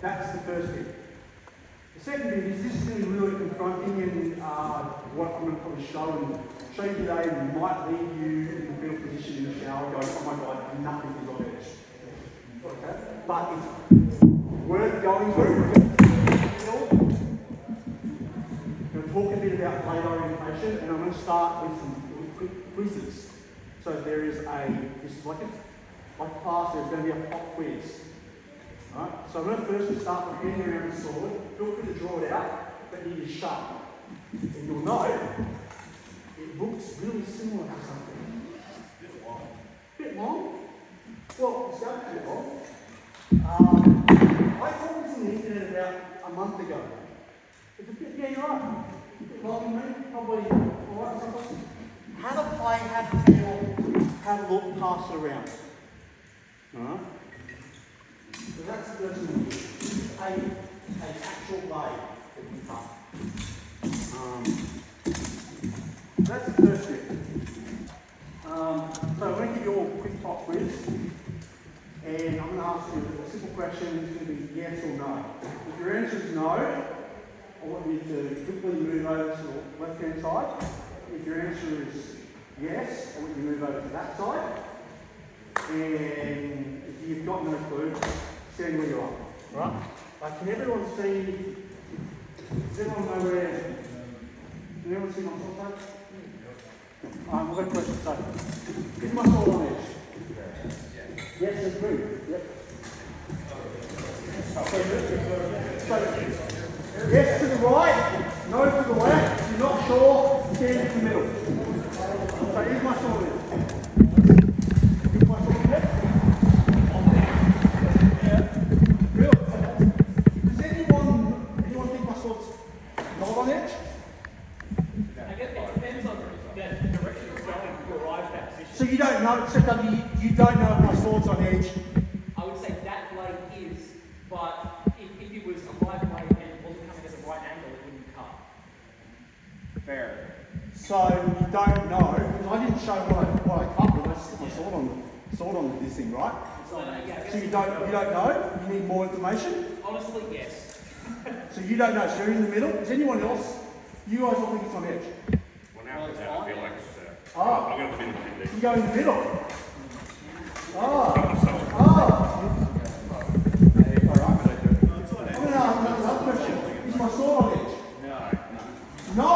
That's the first bit. The second bit is this is going to be really confronting, and what I'm going to probably show you today might leave you in the fetal position in the shower going, oh my God, nothing is on edge. Okay? But it's worth going through. I'm going to talk a bit about blade orientation, and I'm going to start with some quick quizzes. So there is this is like class, there's going to be a pop quiz. Right? So I'm going to first start with bending around the sword. Feel free to draw it out, but it is sharp. And you'll know it looks really similar to something. Bit long? Well, it's going to be long. I saw this on the internet about a month ago. It's a bit, yeah, you're right. A bit long in me, probably alright sometimes. How to play, how to feel, how to look, pass it around. Alright? So that's the first thing. An actual blade that you cut. That's the first bit. So I'm going to give you all a quick pop quiz. And I'm going to ask you a simple question. It's going to be yes or no. If your answer is no, I want you to quickly move over to the left-hand side. If your answer is yes, I want you to move over to that side. And if you've got no clue, stand where you are. Right? Can everyone see? Does everyone know where? Can everyone see my sword? We've got a question. So, is my sword on edge? Yes, it's good. Yep. So, yes to the right, no to the left. If you're not sure, stand in the middle. So, is my sword on edge? Is my sword on edge? Good. Does anyone think my sword's not on edge? I guess it depends on the direction it's going to arrive at that position. So you don't know, so you don't know if my sword's on edge? I would say that blade is, but if it was a right blade and it wasn't coming at the right angle, it wouldn't cut. Fair. So you don't know, because I didn't show what I cut with, I just put my sword on this thing, right? So you don't know? You need more information? Honestly, yes. So you don't know, so you're in the middle? Is anyone else? You guys all think it's on edge? Well, now it's out, I feel like it's I'm going to the middle. You go in the middle? Alright. I'm going to ask another question. Is my sword on edge? No. No?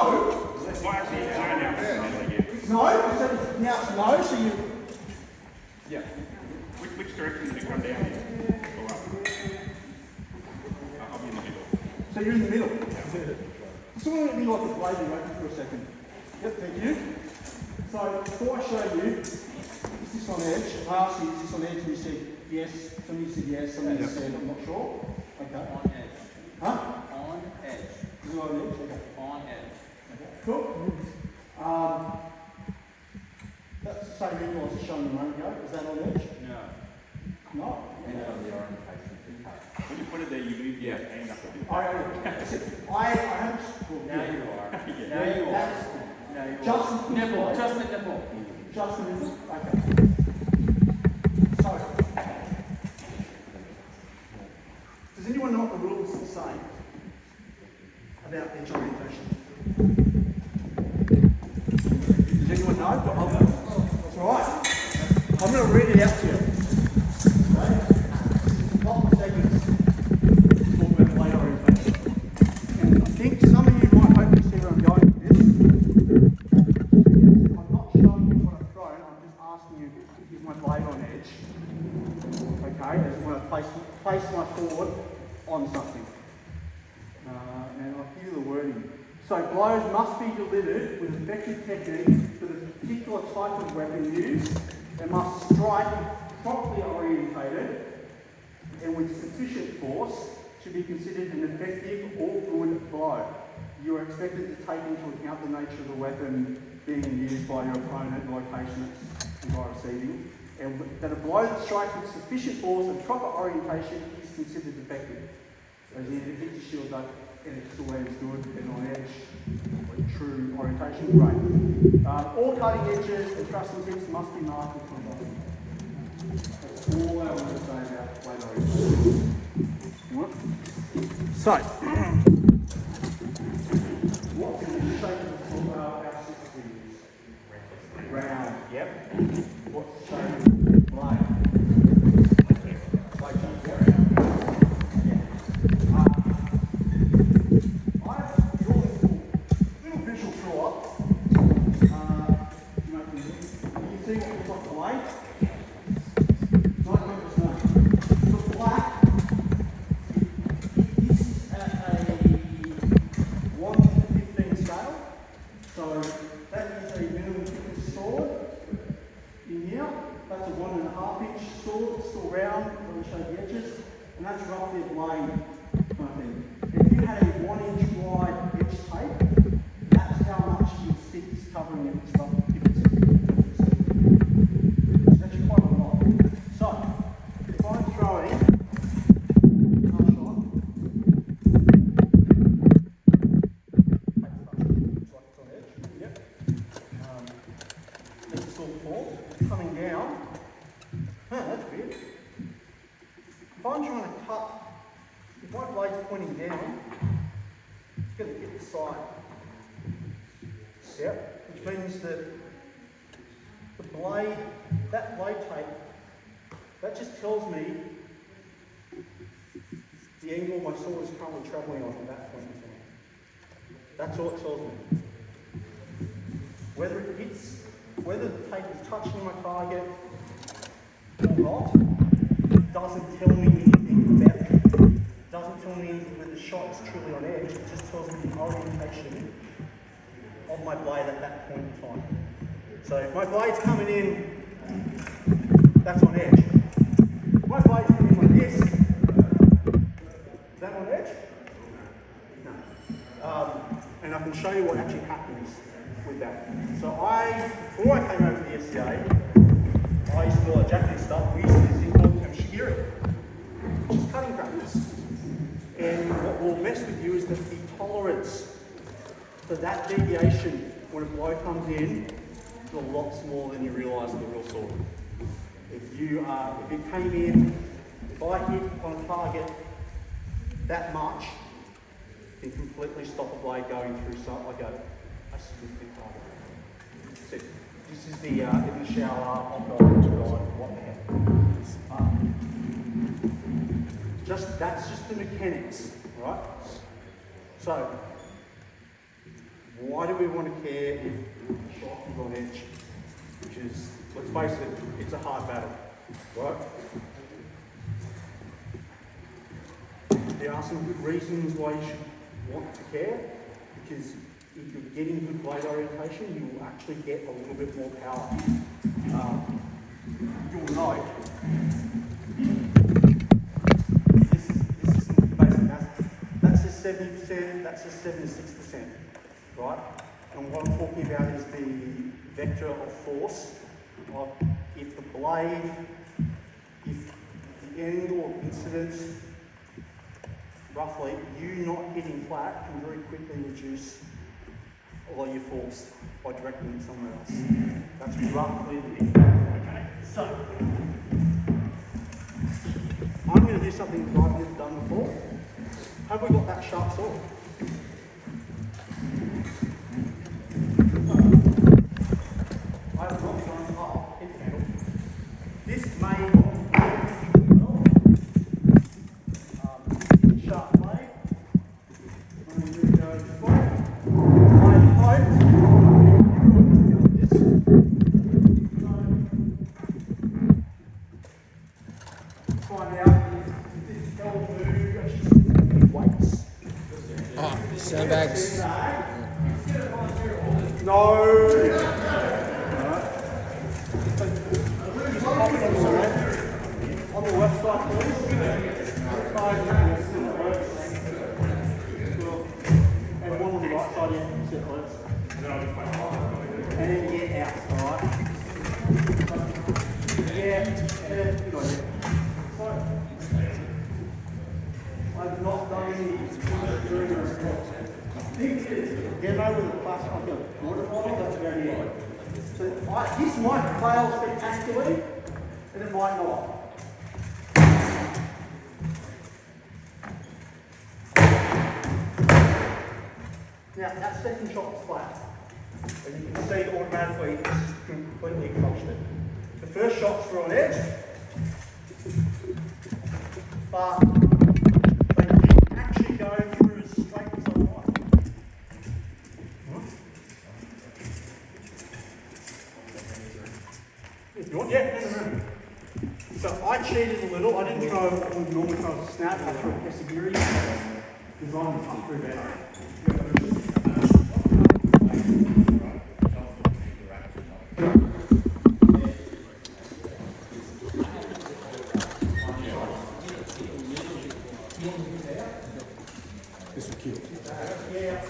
Why actually now it's in the middle again? No? So now it's no, so you... Yeah. Which direction did it come down in? Or up? I'll be in the middle. So you're in the middle? Someone let me like a blade and wait for a second. Yep, thank you. So before I show you, is this on edge? I asked you, is this on edge? And you said yes. Some of you said yes, some of you said I'm not sure. Okay. On edge. Huh? On edge. Is it on edge? Okay. On edge. Okay. Cool. That's the same angle I was showing you a moment ago. Is that on edge? No. No. When you put it there, you move your hand up a bit. I haven't. Now you are. Yeah. Now you are. That's Now you are. just nipple. Just the nipple. Just the nipple? Okay. So, does anyone know what the rules say about edge orientation? Does anyone know? That's all right. I'm going to read it out to you. Okay? A couple of segments talk about blade orientation. And I think some of you might hopefully see where I'm going with this. I'm not showing you what I've thrown, I'm just asking you, is my blade on edge? Okay, I just want to place my sword on something. And I'll give you the wording. So blows must be delivered with effective technique for the particular type of weapon used and must strike properly orientated and with sufficient force should be considered an effective or good blow. You are expected to take into account the nature of the weapon being used by your opponent, the location it's by receiving, and that a blow that strikes with sufficient force and proper orientation is considered effective. So as in, if it hits your shield up and it still lands good and on edge, like true orientation, great. All cutting edges and thrusting tips must be marked with contact. That's all I want to say about blade orientation. You want? So, what's the shape of our system? Round, yep. What's the shape of the blade? Like just round. Yeah. I have a little visual tour. You see what looks like the blade? The black, this is at a 1 to 15 scale. So that is a minimum thickness sword in here. That's a 1.5 inch sword, it's still round, doesn't show the edges. And that's roughly a blade kind of thing. If you had a 1 inch wide edge tape, that's how much you think is covering if it's rough. It's actually quite a lot. So, if I'm throwing a shot, looks like it's on edge. Yep. It's still full, coming down. That's weird. If I'm trying to cut, if my blade's pointing down, it's going to hit the side. Yep. Which means that the blade, that blade tape, that just tells me the angle my sword is currently travelling on at that point in time. That's all it tells me. Whether it hits, whether the tape is touching my target or not, doesn't tell me anything about it. Doesn't tell me that the shot is truly on edge, it just tells me the orientation of my blade at that point in time. So if my blade's coming in, that's on edge. If my blade's coming in like this, is that on edge? No. And I can show you what actually happens with that. So before I came over to the SCA, I used to do all that Japanese stuff. We used to do this thing called kamishigiri, which is cutting practice. And what will mess with you is that the tolerance for that deviation when a blow comes in is a lot smaller than you realise with a real sword. If it came in, if I hit on a target that much, it can completely stop a blade going through like a significant target. So this is the in the shower, I'll go into what the heck. That's just the mechanics, right? So, why do we want to care if the shot is on edge? Which is, let's face it, it's a hard battle, right? There are some good reasons why you should want to care, because if you're getting good blade orientation, you will actually get a little bit more power. You'll note, this is some basic math. That's a 70%, that's a 76%. Right? And what I'm talking about is the vector of force of if the blade, if the angle of incidence, roughly, you not hitting flat can very quickly reduce all your force by directing it somewhere else. That's roughly the big factor. Okay? So, I'm going to do something that I've never done before. Have we got that sharp sword? This may sharp blade. I'm going to go this way. I hope this. Find out if this will move. Weights. Sandbags. No. On the left side, please. And one on the right side, yeah. Sit close. And then get out, alright? Yeah, good idea. So, I've not done any during the response. Demo with a plastic water bottle, that's about it. So this might fail spectacularly, and it might not. Now that second shot's flat, and you can see automatically it's completely crushed it. The first shot's through an edge, but they didn't actually go through as straight as I wanted. If you want, yeah, no. So I cheated a little. I didn't throw what would normally throw as a snap. I threw a Pesagiri because I'm up through better. This will kill. Yeah,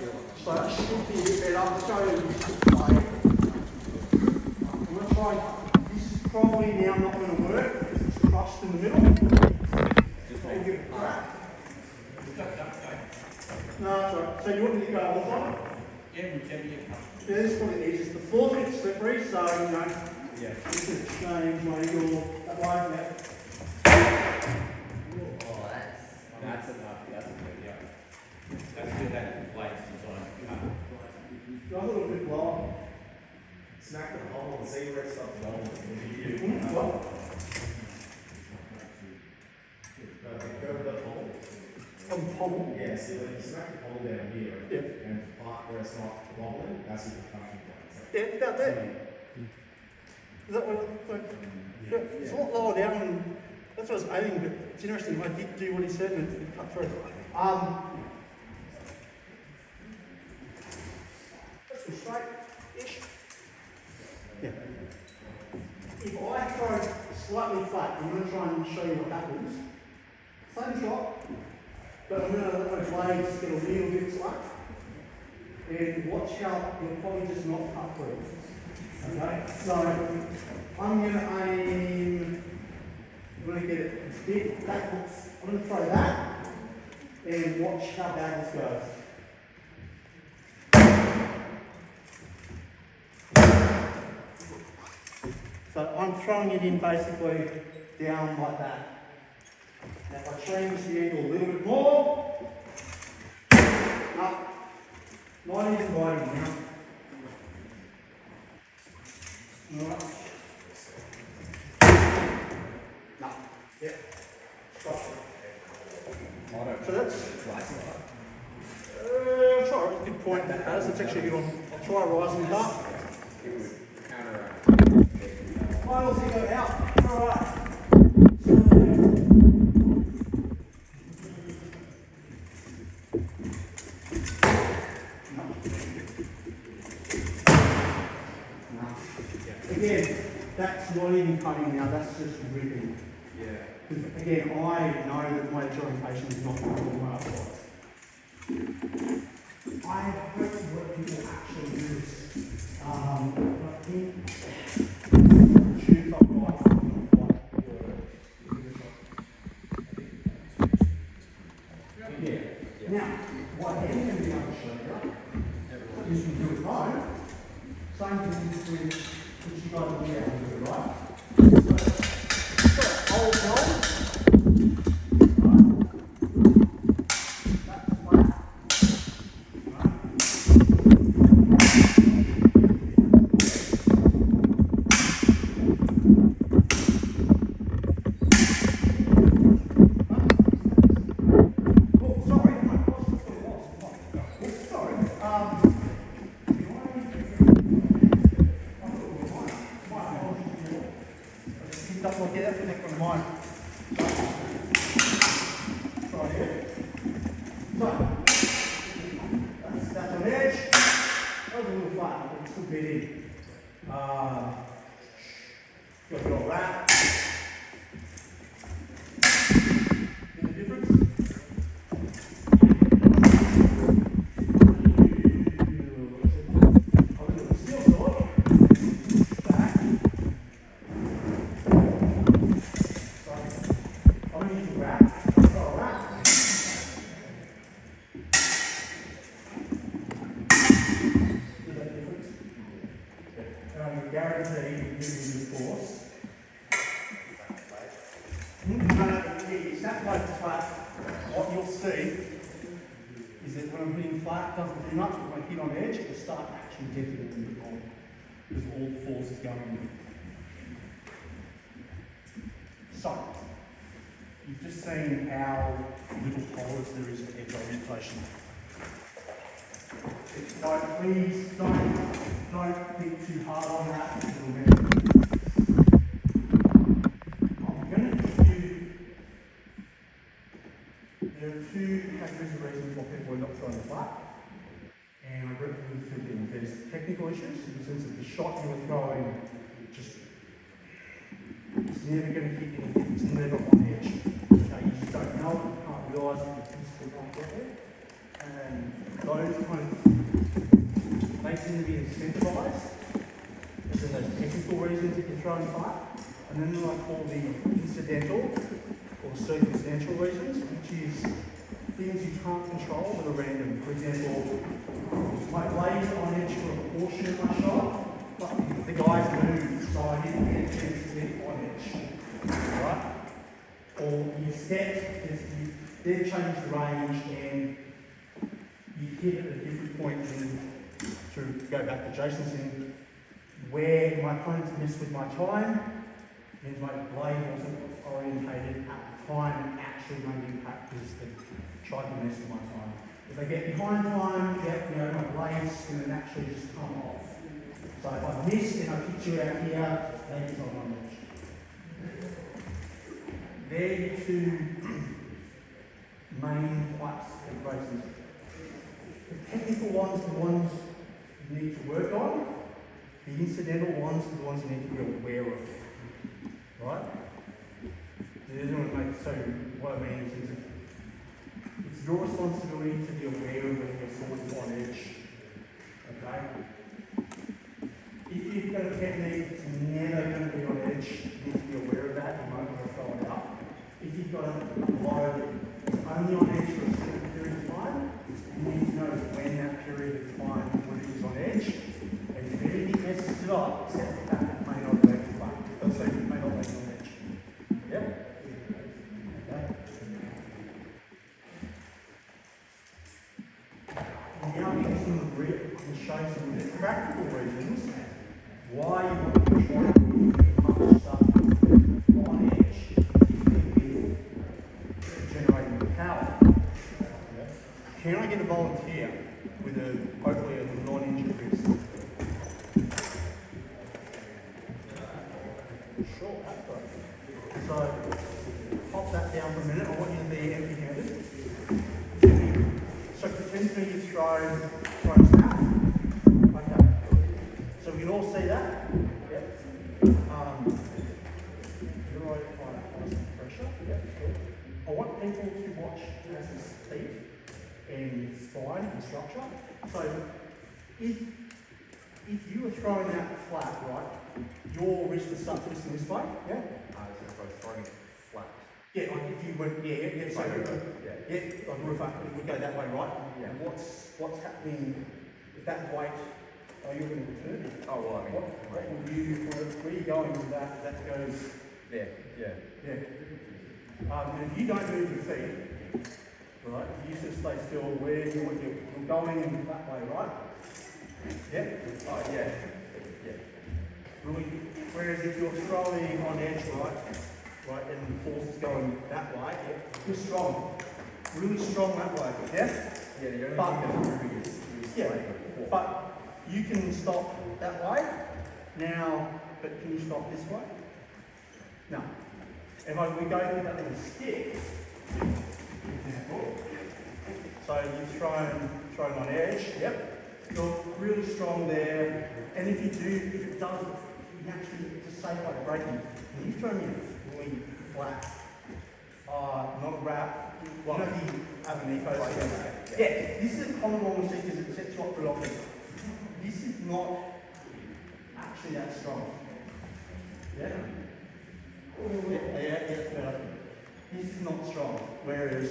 so that should be a bit better. I'll show you this play. I'm going to try, this is probably now not going to work because it's crushed in the middle. Just give it a crack. No, sorry. So you want me to go all the time? Yeah, whichever you come. Yeah, this is probably the easiest. The floor's a bit slippery, so you know, Yeah. you can change my angle that way. Yeah. Oh, that's enough. That's good, yeah. That's good that lights design. Go a little bit lower. Smack the hole and see where it stops going. What? Go to the hole. On pommel. Yeah, see when you smack the hole down here, Yeah. and the part where it's not wobbling, that's your percussion point. Yeah, about there. Is that what yeah, it's a lot lower down than, that's what I was aiming, but it's interesting, I did do what he said and it cut through. Let's go straight-ish. Yeah. If I throw slightly flat, I'm going to try and show you what happens. Same shot, but I'm going to let my blades get a little bit slack. And watch how you'll probably just not cut through. Okay, so I'm going to aim, I'm going to get it a bit backwards. I'm going to throw that and watch how bad this goes. So I'm throwing it in basically down like that. Now if I change the angle a little bit more, up, not even biting now. Alright. No. Yeah. Stop. So that's. Sorry, good point. That's actually good on. I'll try rising it up. Finals you go out. Alright. Again, that's not even cutting now, that's just ripping. Yeah. Because again, I know that my orientation is not going well. I hope what people actually do is, I think, shoot up right up and yeah. Now, what I am going to be able to show you is you do it right. Same thing with which you guys will be able to do, right? So, hold on. That's flat. Oh, sorry, my cross is still lost. Sorry. flat, doesn't do much, but when I hit on edge, it will start actually dipping a little bit more because all the force is going in. So, you've just seen how little tolerance there is for edge orientation. So please don't think too hard on that. I'm going to give you, there are two categories of reasons why people are not throwing flat. And I group them into two things. There's technical issues in the sense that the shot you were throwing just, it's never going to hit anything, it's never on edge. Okay, you just don't know it, you can't realise it, you physically can't get there. And those kind of, they tend to be incentivised. And then those technical reasons that you're throwing flat. And then what I call the incidental or circumstantial reasons, which is things you can't control that are random. For example, my blade's on edge for a portion of my shot, but the guy's moved, so I didn't get a chance to get on edge. Right? Or you stepped, they've changed the range and you hit at a different point, and to go back to Jason's thing, where my opponent's messed with my time, means my blade wasn't orientated at the time and actually made impact because they tried to mess with my time. If I get behind time, my blade's going to naturally just come off. So if I miss and I pitch you out here, then it's on my edge. They're your two main types of races. The technical ones are the ones you need to work on. The incidental ones are the ones you need to be aware of. Right? So what I mean is it's your responsibility to be aware of when your sword is on edge. Okay? If you've got a technique that's never going to be on edge, you need to be aware of that. You might want to throw it out. If you've got a blow that's only on edge for a certain period of time, you need to know when that period of time when it is on edge. And if anything messes it up, except that it may not make it fun. Let's say it may not make it on edge. Yep? Okay. Now I'm going to show some of the practical reasons why you want to try and do much stuff on edge with generating power. Can I get a volunteer with hopefully a non-injured wrist? Sure, that's great. So, pop that down for a minute. I want you to be empty-handed. So pretend to be you've thrown snap. Okay. So we can all see that? Yep. You're right, apply some pressure. Yep, good. I want people to watch Jason's feet and spine and structure. So if you were throwing that flat, right, your wrist would start twisting this way, yeah? So if I was throwing it flat. Yeah, like if you went, so like roof up, it would go that way, right? Yeah. And what's happening with that weight? Oh, you're going to return it. Oh, well, I mean, What will you, where are you going with that? That goes, there, yeah. and if you don't move your feet, right, if you just stay still, where you're going that way, right? Yeah? Oh, yeah. Really, whereas if you're throwing on edge, right, and the force is going that way, you're strong. Really strong that way, yeah? Yeah, the But- only thing that's moving is Yeah, like the but you can stop that way. Now, but can you stop this way? No. If we go with that little stick, example, so you've thrown on edge, yep. You're really strong there. And if it does, naturally, it's a safe way to break it. When you throw me really flat, not a wrap, well, you know the Avenicos. Yeah, this is a common one we see because it sets you up for offense. This is not actually that strong. Yeah? Yeah. This is not strong. Whereas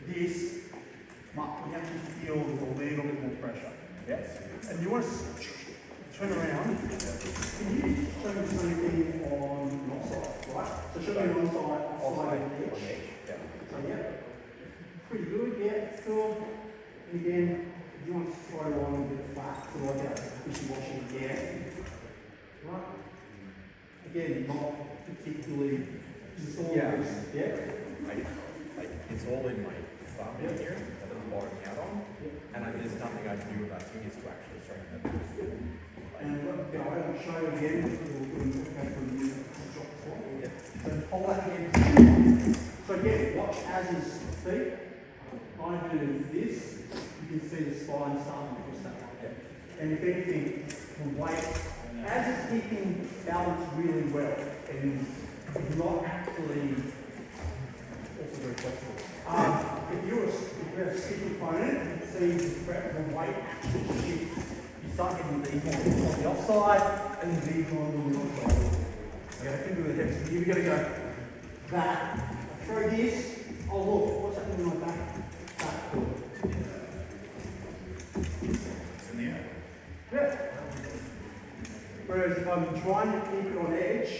this, you actually feel a little bit more pressure. Yes? And you want to turn around. Can you show me something on your side, right? So show me one side of the edge. Yeah. So yeah, pretty good, yeah, cool. And again, throw on a bit flat to like that wishy-washy again. Right? Again, not particularly, because it's all loose. Yeah. Like, it's all in my thumb in here, that I'm bottoming out on, and there's nothing I can do with my fingers to actually straighten it. And I'll show you again, we'll go from the drop slide. So hold that again. So again, watch Az's feet. I do this, you can see the spine starting to push that way. And if anything, the weight, Az is keeping balance really well, and he's not actually also very flexible. If you're a stick opponent, you see the weight actually shifts. You start getting these on the offside and these on the onside. Okay, I can do the hips. So you've got to go that. Throw this. Oh look, what's happening on my back? Back foot. It's in the air. Yeah. Whereas if I'm trying to keep it on edge,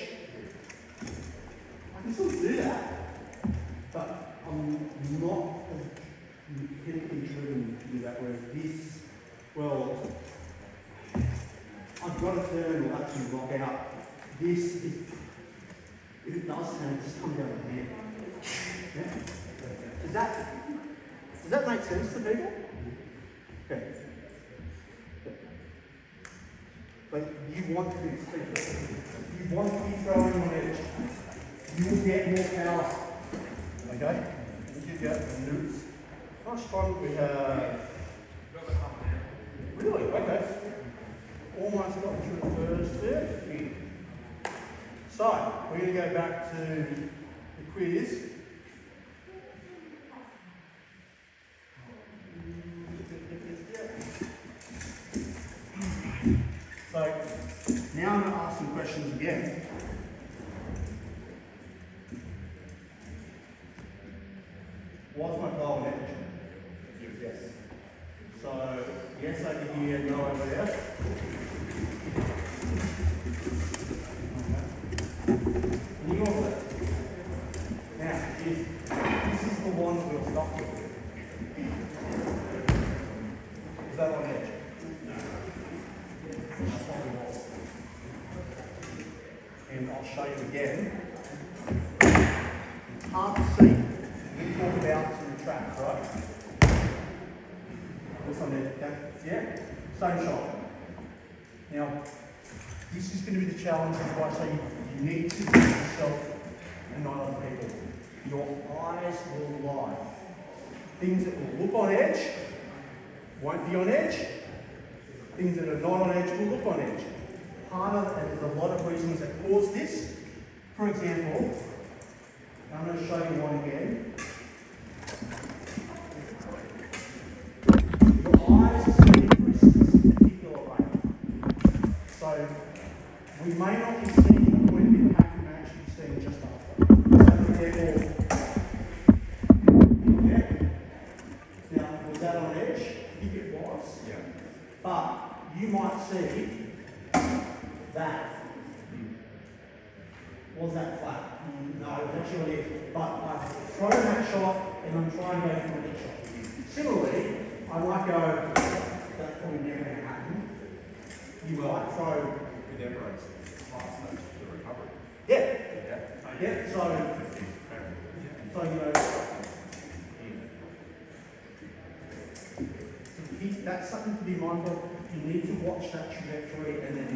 I can still do that, but I'm not as mechanically driven to do that. Whereas this, well, I've got to turn or actually rock out. This, if it does turn, it just comes out of the hand. Yeah? Does that make sense to people? Okay. But you want to be you want to be throwing on edge. You will get more power. Okay? You get loose. Nice one. We have. Really? Okay. Almost got through the first bit. So, we're going to go back to the quiz. So, now I'm going to ask some questions again. Was my goal an edge? Yes. So, yes over here, no over there. And you also. Now, this is the one that we'll stop with. Is that on edge? That's what we want. And I'll show you again. It's hard to see. We talk about some traps, right? What's on there? Yeah? Same shot. Now, this is going to be the challenge. That's why I say you need to be yourself and not other people. Your eyes will lie. Things that will look on edge won't be on edge. Things that are not on edge will look on edge. Part of it, and there's a lot of reasons that cause this. For example, I'm going to show you one again. Your eyes see for a particular way. So, we may not be seeing the point of impact, we may actually be seeing just after. So, for example, yeah. Now, was that on edge? I think it was. Yeah. But you might see that. Was that flat? No, it's actually it. But I've thrown that shot and I'm trying to go for a next shot. Similarly, I might go, that's probably never going to happen. You might throw. With everyone's fast notes to the recovery. Yeah. Yeah. Yeah, so you know, that's something to be mindful of. You need to watch that trajectory and then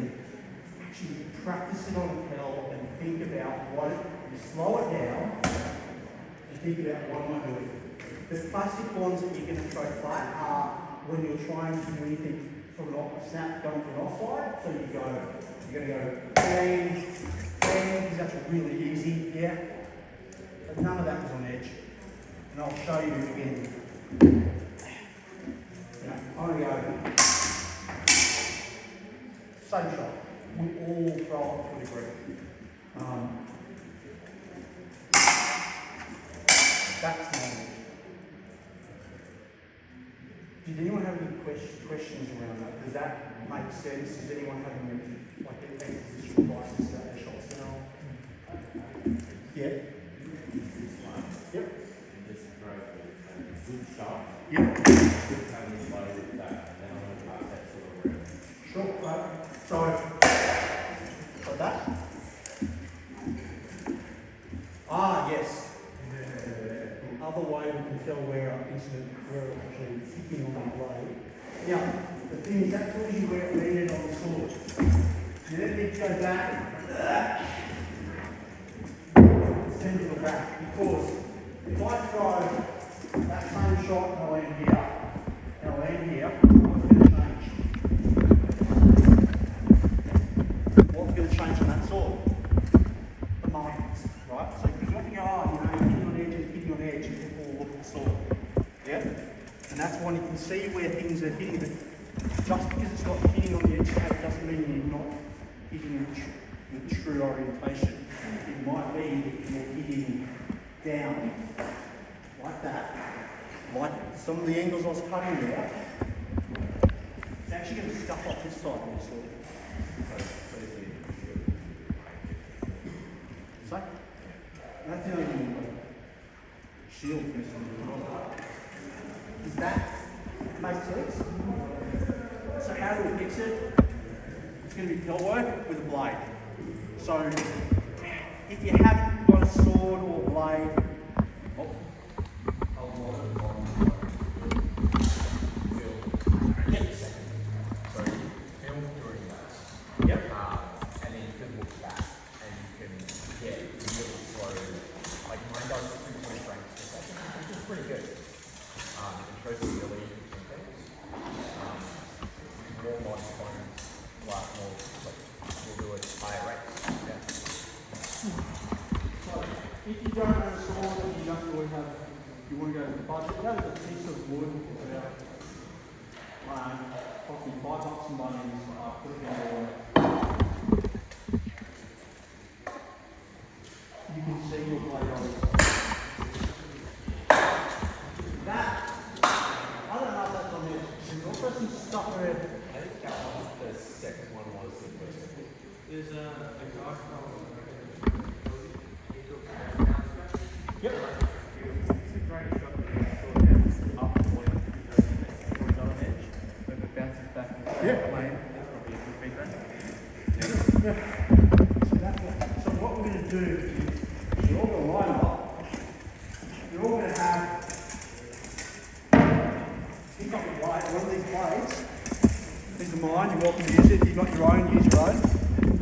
actually practice it on a pedal and think about what you slow it down and think about what am I doing. The classic ones that you're going to throw flat are when you're trying to do anything from an snap going to an offside. So you're going to go bang, bang, because that's really easy, yeah? But none of that was on edge. And I'll show you again. I'm going to go same shot. We all throw up to a degree. That's normal. Did anyone have any questions around that? Does that make sense? Does anyone have any exposition advice about their shots now? Yeah. Yep. And just throw a good shot. Yep. Just having low with that. Then I'm going to blade, we can tell where we're actually hitting on the blade. Now, the thing is, that tells you where it landed on the sword. You then need to go back, send it back, because if I throw that same shot and I land here, what's going to change? What's going to change on that sword? The markings, right? So because you often go, hitting on edge, you can all look at the sword. Yeah? And that's when you can see where things are hitting. But just because it's not hitting on the edge, that doesn't mean you're not hitting the true orientation. It might be that you're hitting down, like that. Like some of the angles I was cutting there. It's actually going to scuff off this side of the sword. So, that's the only thing. Shield missing. Does that make sense? So how do we fix it? It's going to be belt work with a blade. So if you haven't got a sword or blade, if you don't have a sword and you don't really have, you want to go to the budget, that is a piece of wood about probably $5 and money, put it in the water. You can see your blade on it. That, I don't know if that's on there. There's also some stuff where, I think that one, the second one was the first one. There's a guy from yep. It's a great shot that you saw there. Up point, it's on edge. But if it bounces back in the plane, that's probably a good feedback. Yeah. So what we're going to do is you're all going to line up. You're all going to have pick up a blade, one of these blades. These are mine, you're welcome to use it. If you've got your own, use your own.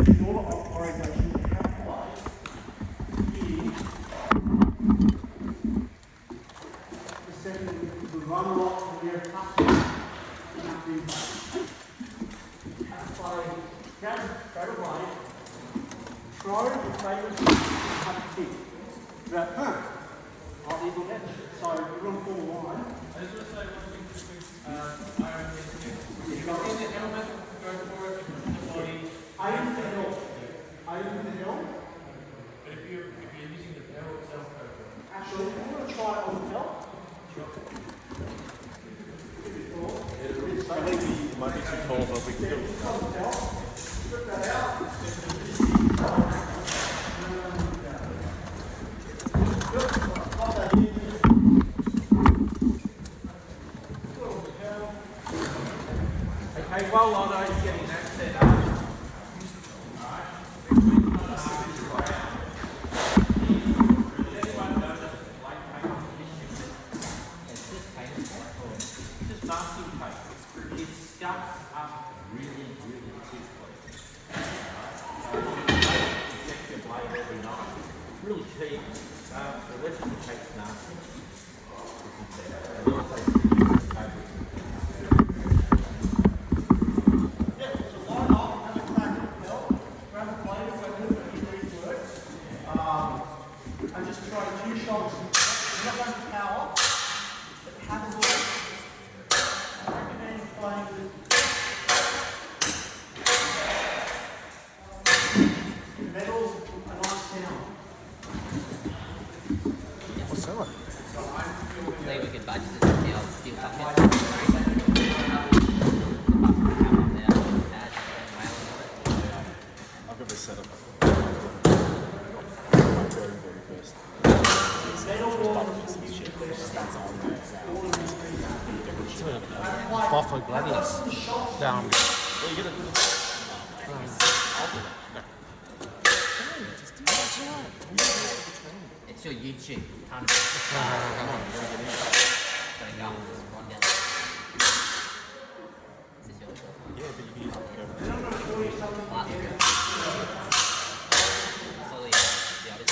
Use all the orientation. You have a blade here. The second is the run lock from there, grab a blade, throw the favourite have a kick. About, like these on edge. So you're on full line. I just want to say one thing quickly. If you're in the element, go for it. The body. Aim for the hill. Aim for the hill. But if you're using the barrel itself, go for it. Actually, I'm going to try it on the hill. I think he might be too tall, but we can do it. Strip that out. Pop that in. Okay, well, Otto, you're getting that set up. Really cheap. The rest of the cake's nasty. Yeah, so line up, have a crack at the hill. Grab a blade if I do, but it really works. And just try 2 shots. You're not going to power, but have a look. I recommend playing with metals a nice sound. What's that one? Say we could budget it now, steel bucket. I've got this set up. Very first. Buffalo Gladiators. Well, you get It's It's your YouTube. Can't Gotta go. Just run down. Is this yours? Yeah, but you can use it whatever. Slowly, the others.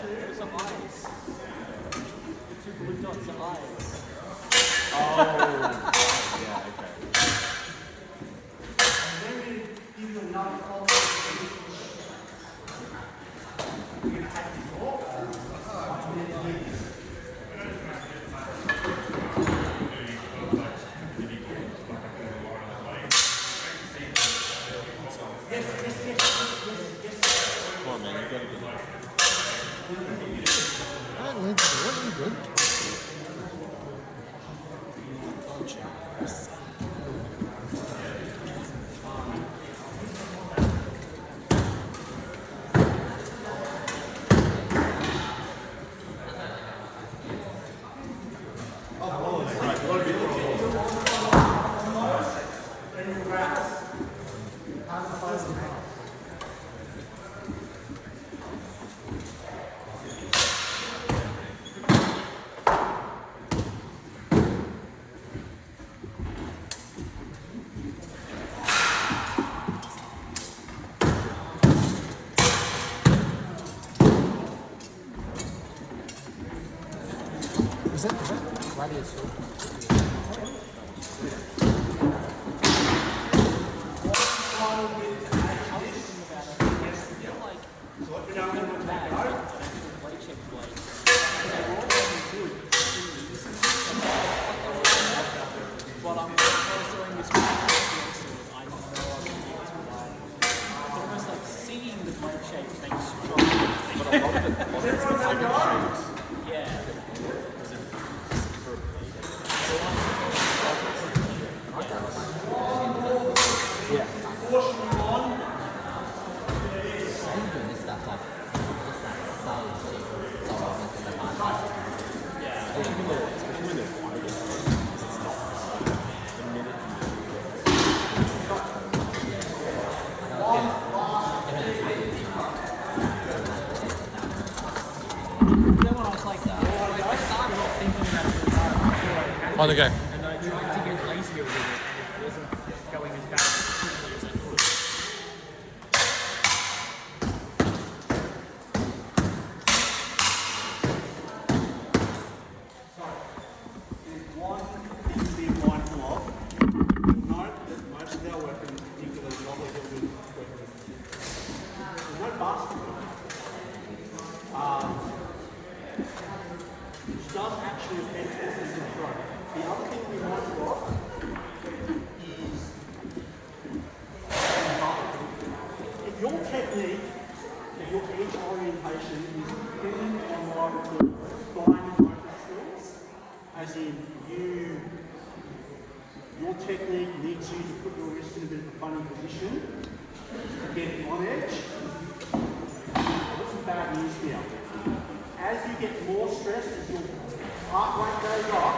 There's some eyes. The two blue dots are eyes. Oh, yeah, okay. And then we give you another color. We're going to add this off. Come on, man, you gotta get it. Alright, Lindsay, what are you good? Is that radius? But I'm also doing this with I know I've been doing this without. It's almost like seeing the blade shape makes stronger. But a lot of it's the type of shapes. Yeah. Doing this stuff like just that solid shape. It's all over to the part. Especially when they're wide. It's not the minute Then when I was like, I started off thinking about it really hard. on the go. And I tried to get lazier with it, and it wasn't going as bad as quickly as I thought. There's one thing to be mindful of. You'll note that most of our weapons, particularly the other weapons, there's no basket. Which does actually affect forces of throw. The other thing to be mindful of is if your technique, if your edge orientation is depending on what the fine motor skills, as in your technique needs you to put your wrist in a bit of a funny position to get it on edge. That's some bad news here. As you get more stressed, as your heart rate goes up,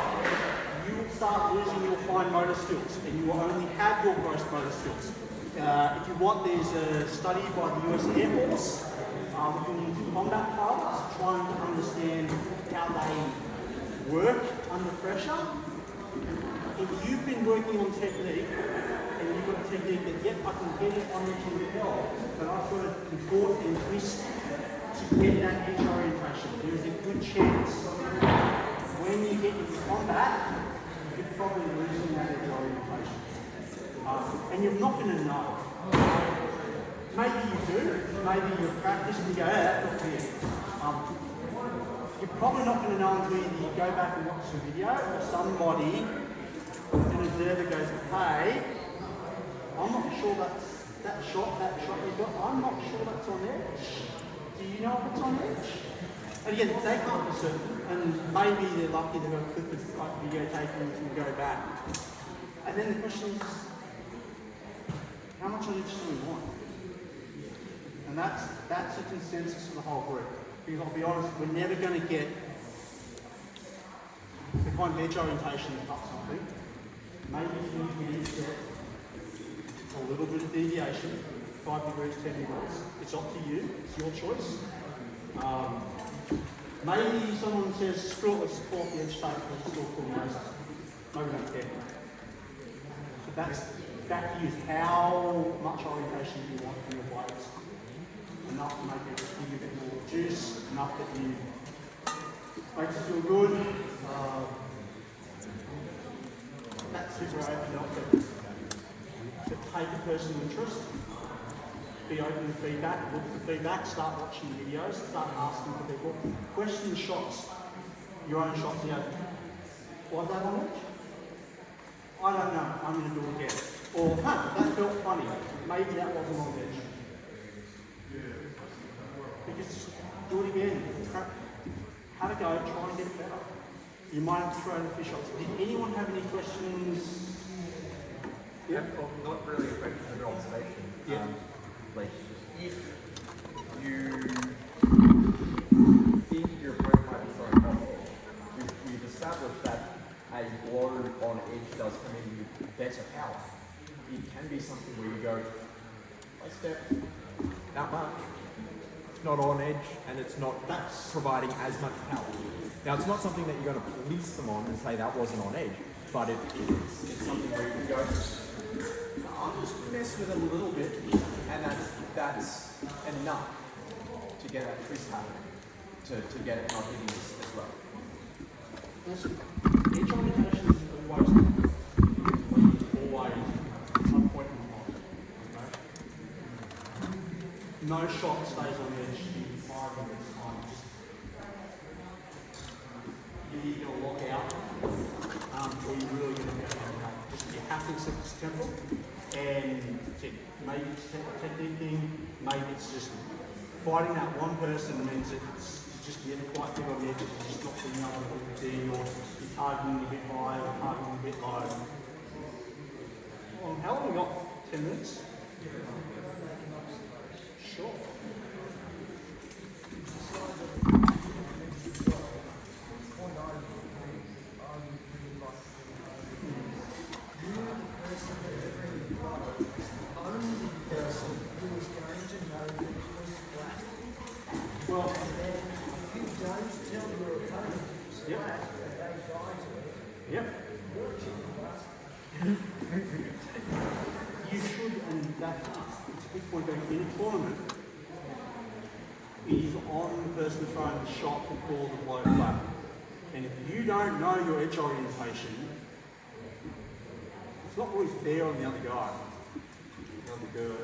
you will start losing your fine motor skills, and you will only have your gross motor skills. If you want, there's a study by the US Air Force looking into combat pilots, trying to understand how they work under pressure. If you've been working on technique, and you've got a technique that, yep, I can get it on edge and repel, but I've got to contort and twist to get that edge orientation, there is a good chance when you get into combat, you're probably losing that edge orientation. And you're not going to know. Maybe you do, maybe you've practiced and you go, that's not fair. You're probably not going to know until you go back and watch the video or somebody, an observer goes, hey, I'm not sure that's that shot you got, I'm not sure that's on edge. Do you know if it's on edge? And again, they can't be certain, and maybe they're lucky they've got a clip of like video taken and can go back. And then the question is, how much on edge do we want? And that's the consensus for the whole group. Because I'll be honest, we're never going to get the kind of edge orientation that cuts something. Maybe we need to get a little bit of deviation, 5 degrees, 10 degrees. It's up to you. It's your choice. Maybe someone says, screw it, let's pull off the edge tape, let's still pull the laces. Maybe don't care. So that's back to you. How much orientation do you want from your blades? Enough to make it give you a bit more juice, enough that you makes you feel good. That's super open up to take a personal interest. Be open to feedback, look at the feedback, start watching videos, start asking for people. Question the shots, your own shots, you go, was that on edge? I don't know, I'm going to do it again. Or, huh, that felt funny, maybe that wasn't on edge. Because just do it again, have a go, try and get it better. You might have to throw in a few shots. Did anyone have any questions? Yeah, well, not really a question, but an observation. Yeah. Like, if you think your opponent might be throwing off edge, we've established that a blow on edge does come in with better power. It can be something where you go, I step that much, it's not on edge, and it's not providing as much power. Now, it's not something that you're going to police them on and say that wasn't on edge, but it's something where you can go, I'll just mess with it a little bit, and that's enough to get that twist happening, to get it not hitting this as well. Listen, edge orientation is always some point in time. Okay? No shot stays on edge in 5 minutes time. You're either going to lock out, or you're really going to go down. You have to accept this tempo, and maybe it's a technique thing, maybe it's just fighting that one person means that it's just getting quite big on the edge, it's just not being able to put the D, or you're targeting a bit high or targeting a bit low. Well, how long have we got? 10 minutes? Sure. Well, if you don't tell your opponents that they died to it, you should, and that's it's a big point going in a tournament. It is on the person throwing the shot to call the blow flat. And if you don't know your edge orientation, it's not really fair on the other guy. The other girl.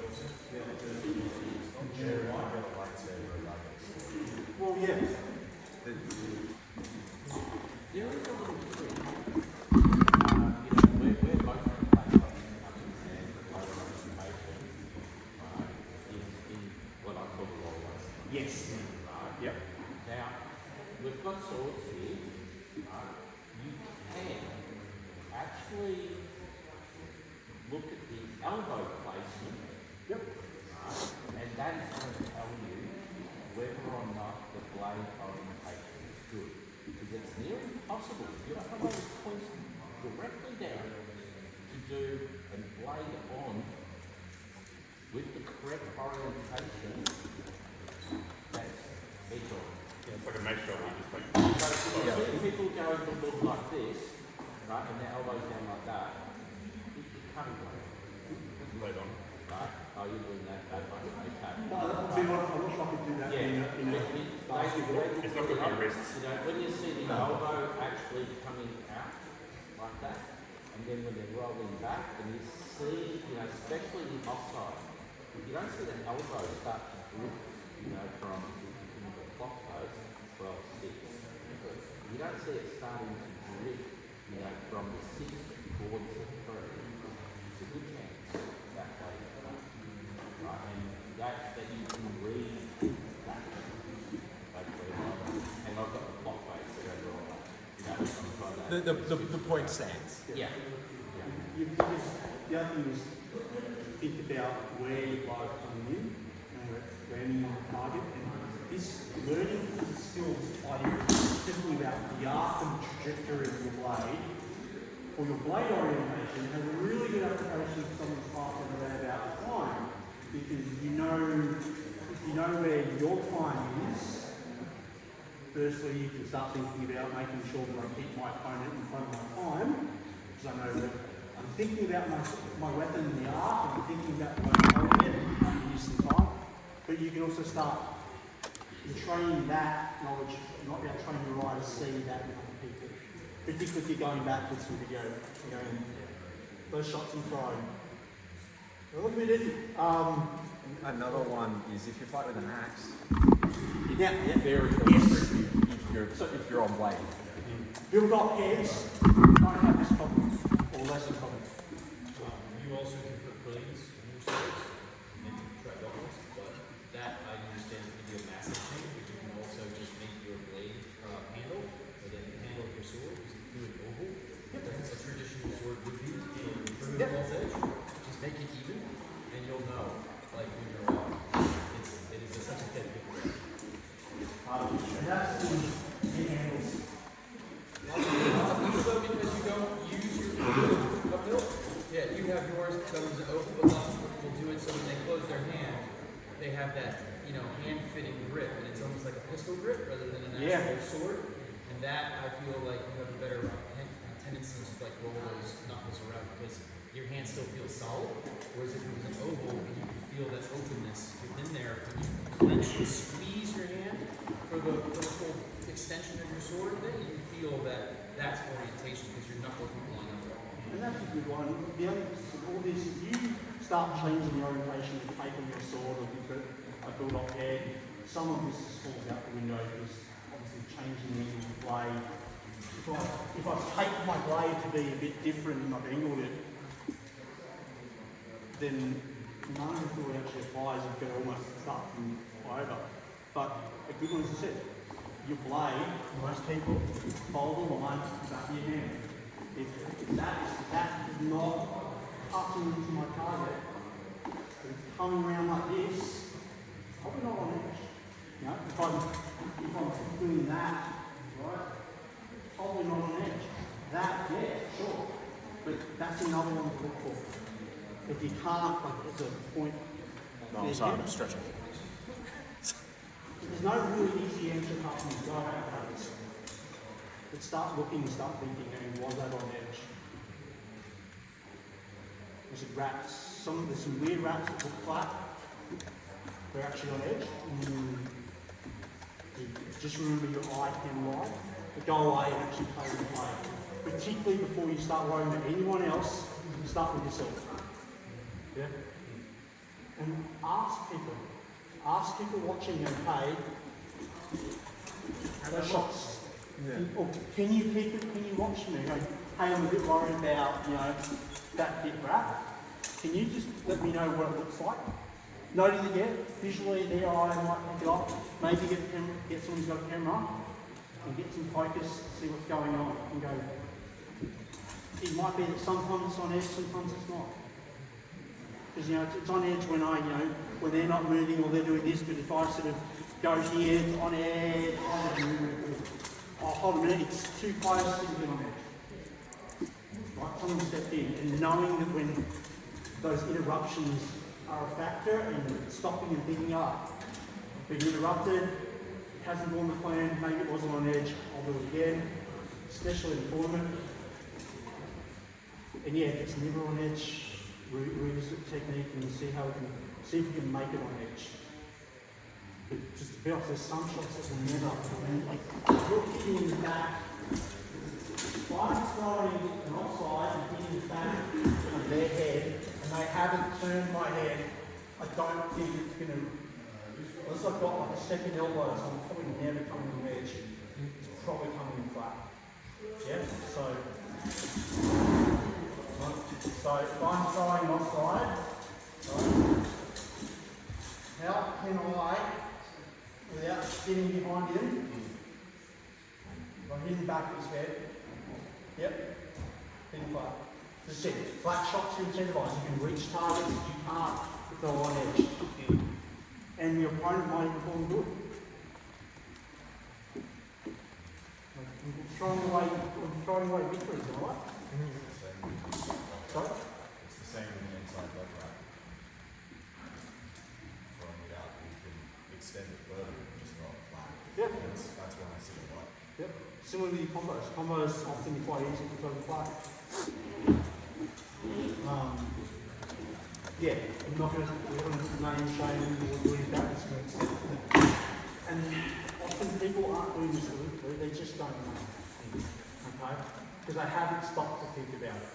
Well, yes. There is a little trick. We're both in the place and lower information in what I call the rollers. Yes. Yep. Now, we've got swords here. You can actually look at the elbow placement. Yep. And that is going to tell you whether or not the blade orientation is good. Because it's near impossible, if you don't have those points directly down, to do a blade on with the correct orientation, that's edge on. Yeah, it's like a mesh shot, you just like... So you see people go to look like this, right, and their elbows down like that, you can't go. Blade on. Right? Oh, you're doing that much, okay. I'm not sure I could do that Yeah, in a basketball. It's not good for your wrists. You know, when you see the elbow actually coming out like that, and then when they're rolling back, and you see, you know, especially the offside, you don't see the elbow start to drift, you know, from the clock face, 12, 6. You don't see it starting to drift, you know, from the 6 towards the 3. It's a good chance that way. Right, and that you can read that. And I've got the clock face that goes on. You know, The point stands. yeah. The other thing is think about where your blow is coming in and where you want to target. And this learning skills idea is simply about the arc and trajectory of your blade. For your blade orientation, has a really good application if someone's passing around about time. Because if you know where your time is, firstly you can start thinking about making sure that I keep my opponent in front of my time, because I know that I'm thinking about my weapon in the arc, and I'm thinking about the way I'm holding it, and I can use some time. But you can also start training that knowledge, not about training your eye to see that in other people. Particularly if you're going backwards in video, you know, those shots and throwing. A little bit easy. Another one is if you fight with an axe, Yeah, very restrictive if you're on blade. build up heads, don't have this problem, or less of a problem. You also can put blades in your swords and try weapons, but that I understand can be a massive thing, but you can also just make your blade handle, or then the handle of your sword is do an oval, like a traditional sword would be in Criminal's Edge. Just make it even, and you'll know, like when you're off. It is such a dead difference. And that's the handles. Also, because you don't use your uphill, yeah, you have yours that was open, but lots of people will do it so when they close their hand, they have that, you know, hand-fitting grip, and it's almost like a pistol grip rather than an actual sword. And that, I feel like you have a better tendency to like roll those knuckles around because your hand still feels solid. Whereas if it was an oval, and you can feel that openness within there, when you clench and squeeze your hand for the full extension of your sword, then you feel that that's orientation because your knuckles won't line up. And that's a good one. The other all this, if you start changing the orientation of the tape on your sword or you put a build up head, some of this falls out the window because obviously changing the angle of the blade. If I take my blade to be a bit different and I've angled it, then none of it actually applies. You can almost start from over. But a good one, as I said, your blade, most people fold the line to the back of your hand. If that is not touching into my target, but it's coming around like this, probably not on edge. You know, if I'm doing that, right, probably not on edge. That, yeah, sure. But that's another one to look for. If you can't, like, it's a point. No, I'm sorry, I'm stretching. There's no really easy answer apart from go have this. But start looking, start thinking, and was that on edge? Was it wraps? There's some weird wraps that look flat. They're actually on edge. Just remember your eye can lie. But go away and actually play the play. Particularly before you start worrying about anyone else, start with yourself. Yeah? And ask people watching, okay, those shots. Or can you keep it, can you watch me? Go, hey, I'm a bit worried about, you know, that bit wrap. Can you just let me know what it looks like? Noting that, yeah, visually their eye might pick it up. Maybe get someone who's got a camera and get some focus, see what's going on, and go. It might be that sometimes it's on edge, sometimes it's not. Because, you know, it's on edge when when they're not moving or they're doing this, but if I sort of go here, it's on edge, oh, hold a minute, it's too close, to get on edge. Right, someone stepped in, and knowing that when those interruptions are a factor, and stopping and thinking, being interrupted, it hasn't gone the plan, maybe it wasn't on edge, I'll do it again, especially in the tournament. And yeah, if it's never on edge, revisit the technique and see if we can make it on edge. But just to be honest, there's some shots that will never, like you're hitting the back. If I'm throwing an offside and hitting the back of their head and they haven't turned my head, I don't think it's going to, unless I've got like a second elbow, so I'm probably never coming on edge. It's probably coming in flat. Yeah, so if I'm throwing offside, right, how can I, without getting behind him, if I hit him back of his head, yep, hitting flat. As I said, flat shots are incentivized. You can reach targets that you can't if they're on edge. And your opponent might even call them good. I'm throwing away victories, am I right? Sorry? It's the same on the inside left, right? extend it further and just throw it flat. Yep. That's when I see a lot. Yep. Similarly, combos. Combos often quite easy to throw the flat. Yeah, I'm not going to name shame or doing that. And often people aren't doing this deliberately, they just don't know. Okay? Because they haven't stopped to think about it.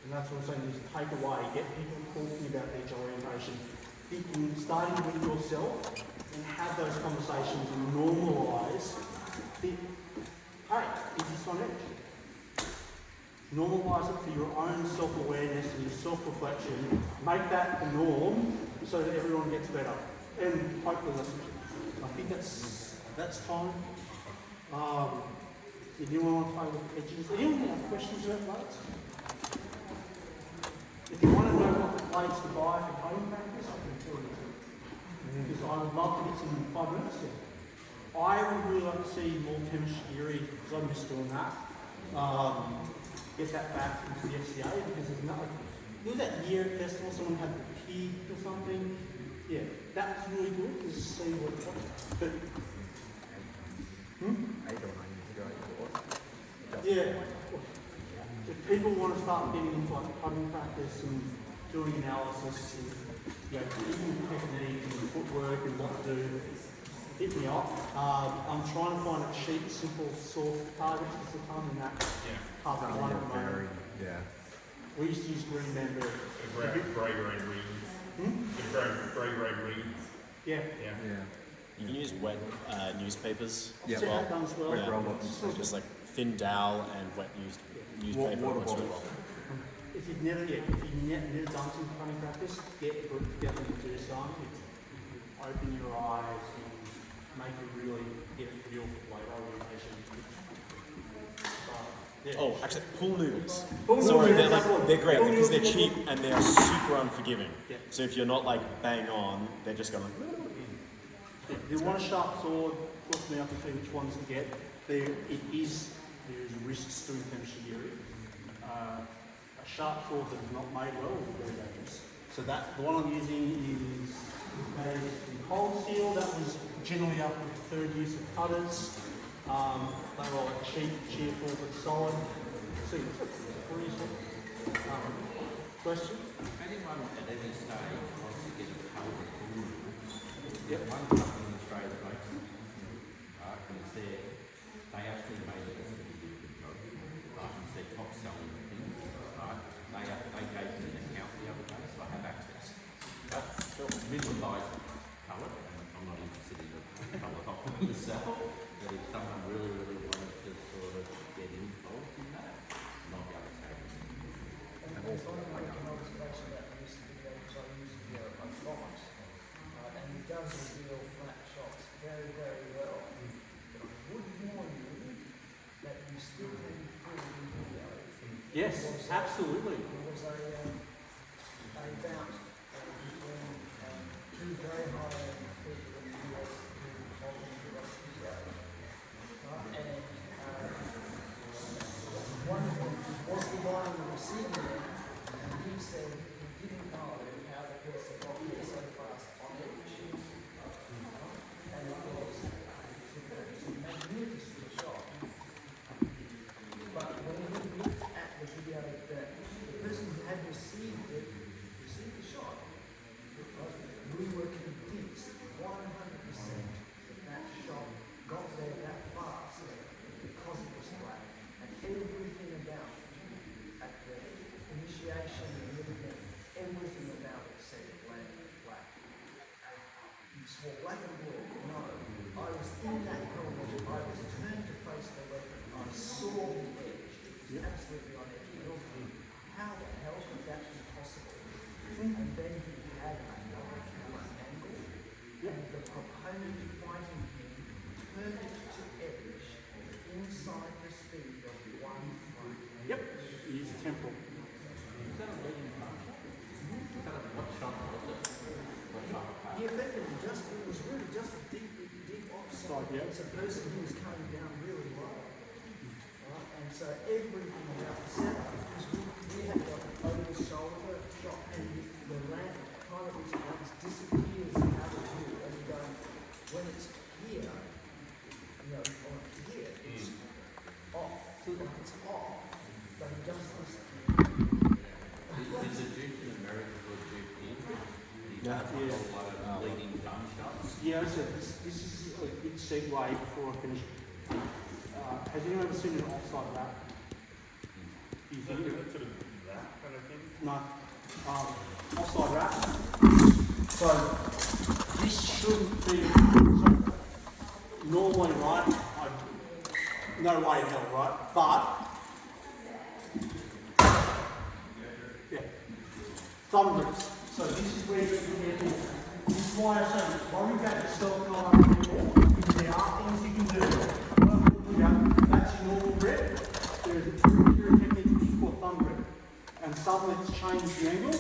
And that's what I'm saying is take away, get people talking about edge orientation, thinking, starting with yourself and have those conversations and normalise. Think, hey, is this on edge? Normalise it for your own self-awareness and your self-reflection. Make that the norm so that everyone gets better. And hopefully I think that's time. If anyone want to play with edges, anyone have questions about plates? If you want to know what plates to buy for coding practice, I can tell you too. Because I would love to get some 5 minutes there. I would really like to see more chemistry theory, because I miss doing that. Get that back into the FCA, because there's no, there was that year at festival, someone had the pig or something. Yeah, that was really good, to see what it was. But, 8 or 9 years ago, it was. yeah, if people want to start getting into like coding practice and doing analysis and, you know, even technique and footwork and what to do, hit me up. I'm trying to find a cheap, simple source targets because they're coming in that half an hour at the moment. Yeah. We used to use green member. Grey reeds. Grey reeds. Yeah. Yeah. You can use wet newspapers Yeah. as So well. that done as well. Wet roll-ups. So just like thin dowel and wet newspaper Water works really bottles. well. If you've never done some coding practice, get a group together and do some. Open your eyes and make you really get a feel for plate orientation. Yeah. Oh, actually, pool noodles. Pool Sorry, noodles, they're great pool because they're noodles. cheap and they're super unforgiving. Yeah. So if you're not like bang on, they're just going. If you want a sharp sword, talk to me up and see which ones to get. There is risks to chemistry theory. A sharp sword that is not made well is very dangerous. So that the one I'm using is made in cold steel. That was generally up with the third use of cutters. They were like cheap, cheerful, but solid. See, what do you think? Question? Anyone at any stage wants to get a colour of blue, Yep. there's one company in Australia that makes them, right, and it's there. They actually made it as a really good job. Right, it's their top selling thing, right? They gave me an account the other day, so I have access. That's visualised colour, and I'm not interested in the colour of myself, but if someone really, really wanted to sort of get involved in that, not be able to say it. And also, I make an observation about this video because I use the video on Fox, and he does reveal flat shots very, very well. But I would warn you that you still can be fooled in video. Yes, absolutely. There was a bout between two very high people in the US who holding the rest of the show. And one of them was the guy on the receiving end, and he said he didn't know how the person got here so fast on edge. And it was a magnificent shot. But when we looked at the video that the person who had received the shot, we were convinced 100% that shot got there that fast because it was flat. And everything about it, at the initiation and movement, everything about it said it landed flat. You swore black and blue. No, I was in that helmet. I was turned to face the weapon. I saw the edge. It was absolutely on edge. How the hell could that be possible? And then he had another camera angle, and the proponent fighting him turned it to edge inside the speed of 1 frame. Yep. Use a temporal. Is that a leading function? Is that a what shot was it? What shot of He effectively it was really just a deep offside. Yeah. It's a person who was coming down really low. Right? And so everything about the setup, because we had got an over the shoulder shot, and the ramp kind of was disappears out of view, and you go, when it's here, you know, or here, it's off. So like it's off, but it does this. Is the Duke in America or Duke in? He does a whole lot of leading thumb shots. Yeah, so this is a good segue before I finish. Has anyone ever seen an offside wrap? You think? Sort of that kind of thing. No. Offside wrap. So this shouldn't be so normally right. No way in hell, right? But yeah, thumb grips. So this is where you can get in. This is why I say worry about yourself not anymore, because there are things you can do. Yeah, that's your normal grip. There is a pure technique called thumb grip. And suddenly it's changed the angle.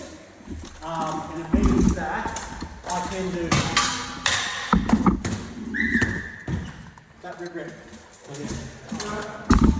And it means that I can do that grip. So, yeah.